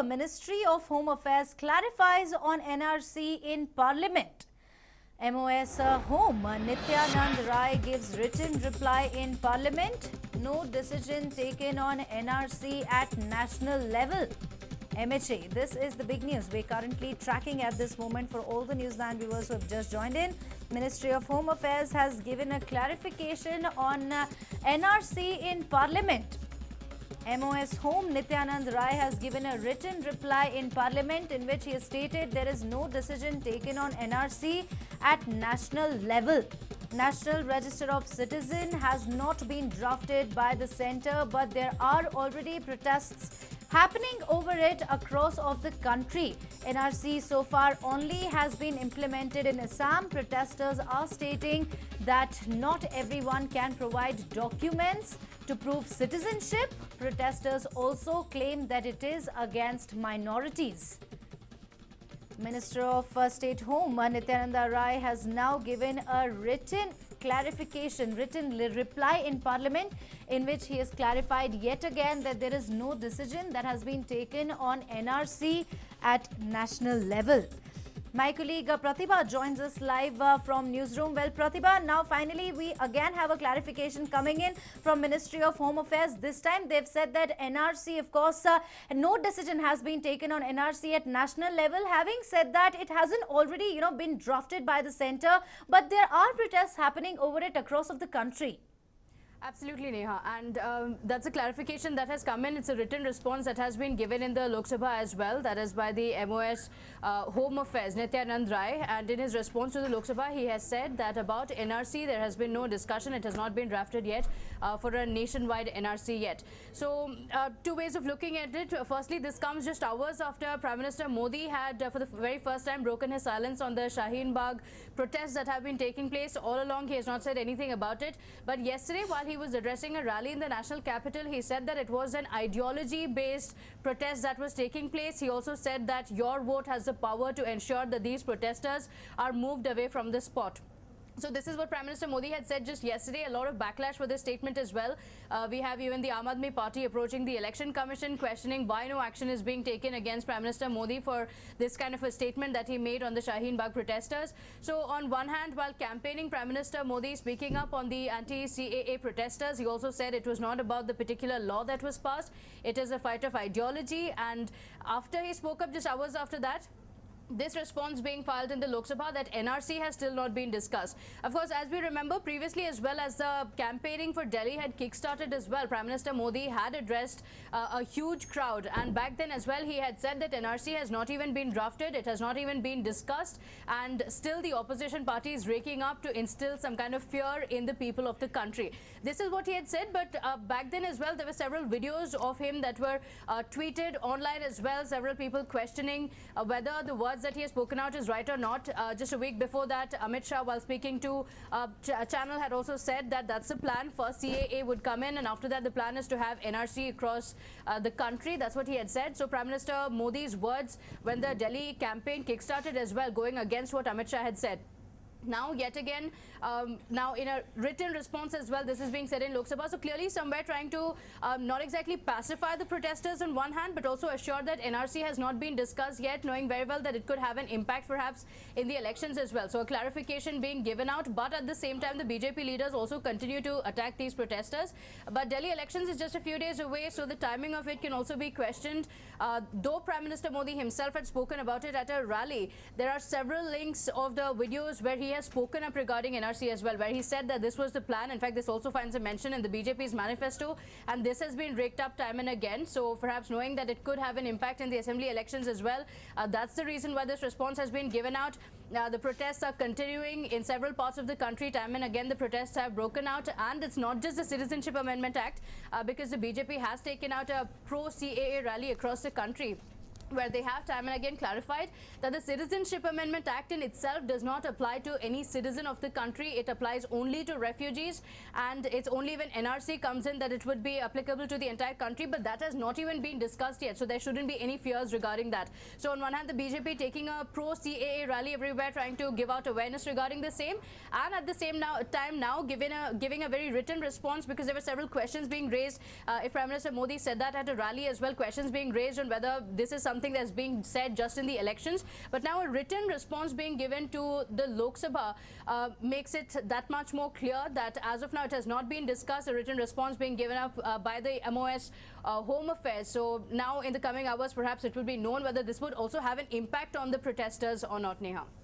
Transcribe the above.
Ministry of Home Affairs clarifies on NRC in Parliament. MoS Home Nityanand Rai gives written reply in Parliament. No decision taken on NRC at national level. MHA. This is the big news we're currently tracking at this moment for all the Newsland viewers who have just joined in. Ministry of Home Affairs has given a clarification on NRC in Parliament. MoS Home Nityanand Rai has given a written reply in Parliament in which he has stated there is no decision taken on NRC at national level. National Register of Citizen has not been drafted by the centre, but there are already protests happening over it across of the country. NRC so far only has been implemented in Assam. Protesters are stating that not everyone can provide documents to prove citizenship. Protesters also claim that it is against minorities. Minister of State Home Nityanand Rai has now given a written clarification, written reply in Parliament in which he has clarified yet again that there is no decision that has been taken on NRC at national level. My colleague Pratibha joins us live from newsroom. Well, Pratibha, now finally we again have a clarification coming in from Ministry of Home Affairs. This time they've said that NRC, of course, no decision has been taken on NRC at national level. Having said that, it hasn't already, been drafted by the centre, but there are protests happening over it across of the country. Absolutely, Neha, and that's a clarification that has come in. It's a written response that has been given in the Lok Sabha as well. That is by the MoS Home Affairs, Nityanand Rai. And in his response to the Lok Sabha, he has said that about NRC, there has been no discussion. It has not been drafted yet for a nationwide NRC yet. So, two ways of looking at it. Firstly, this comes just hours after Prime Minister Modi had, for the very first time, broken his silence on the Shaheen Bagh protests that have been taking place. All along, he has not said anything about it. But yesterday, while he was addressing a rally in the national capital, he said that it was an ideology-based protest that was taking place. He also said that your vote has the power to ensure that these protesters are moved away from the spot. So this is what Prime Minister Modi had said just yesterday. A lot of backlash for this statement as well. We have even the Aam Aadmi Party approaching the Election Commission, questioning why no action is being taken against Prime Minister Modi for this kind of a statement that he made on the Shaheen Bagh protesters. So on one hand, while campaigning, Prime Minister Modi speaking up on the anti-CAA protesters, he also said it was not about the particular law that was passed. It is a fight of ideology. And after he spoke up, just hours after that, this response being filed in the Lok Sabha that NRC has still not been discussed. Of course, as we remember previously, as well as the campaigning for Delhi had kick-started as well, Prime Minister Modi had addressed a huge crowd, and back then as well he had said that NRC has not even been drafted, it has not even been discussed, and still the opposition party is raking up to instill some kind of fear in the people of the country. This is what he had said, but back then as well there were several videos of him that were tweeted online as well, several people questioning whether the words that he has spoken out is right or not. Just a week before that, MHA, while speaking to a channel, had also said that that's the plan. First CAA would come in, and after that the plan is to have NRC across the country. That's what he had said. So Prime Minister Modi's words when the Delhi campaign kick-started as well, going against what Amit Shah had said. Now, yet again, now in a written response as well, this is being said in Lok Sabha. So clearly somewhere trying to not exactly pacify the protesters on one hand, but also assure that NRC has not been discussed yet, knowing very well that it could have an impact perhaps in the elections as well. So a clarification being given out, but at the same time, the BJP leaders also continue to attack these protesters. But Delhi elections is just a few days away, so the timing of it can also be questioned. Though Prime Minister Modi himself had spoken about it at a rally, there are several links of the videos where he has spoken up regarding NRC as well, where he said that this was the plan. In fact, this also finds a mention in the BJP's manifesto, and this has been raked up time and again. So perhaps knowing that it could have an impact in the assembly elections as well, that's the reason why this response has been given out. The protests are continuing in several parts of the country. Time and again, the protests have broken out, and it's not just the Citizenship Amendment Act, because the BJP has taken out a pro-CAA rally across the country. where they have time and again clarified that the Citizenship Amendment Act in itself does not apply to any citizen of the country. It applies only to refugees, and it's only when NRC comes in that it would be applicable to the entire country, but that has not even been discussed yet, so there shouldn't be any fears regarding that. So on one hand, the BJP taking a pro-CAA rally everywhere, trying to give out awareness regarding the same, and at the same time now giving a very written response, because there were several questions being raised. If Prime Minister Modi said that at a rally as well, questions being raised on whether this is something that's being said just in the elections, but now a written response being given to the Lok Sabha makes it that much more clear that as of now it has not been discussed. A written response being given up by the MoS Home Affairs. So now in the coming hours perhaps it will be known whether this would also have an impact on the protesters or not, Neha.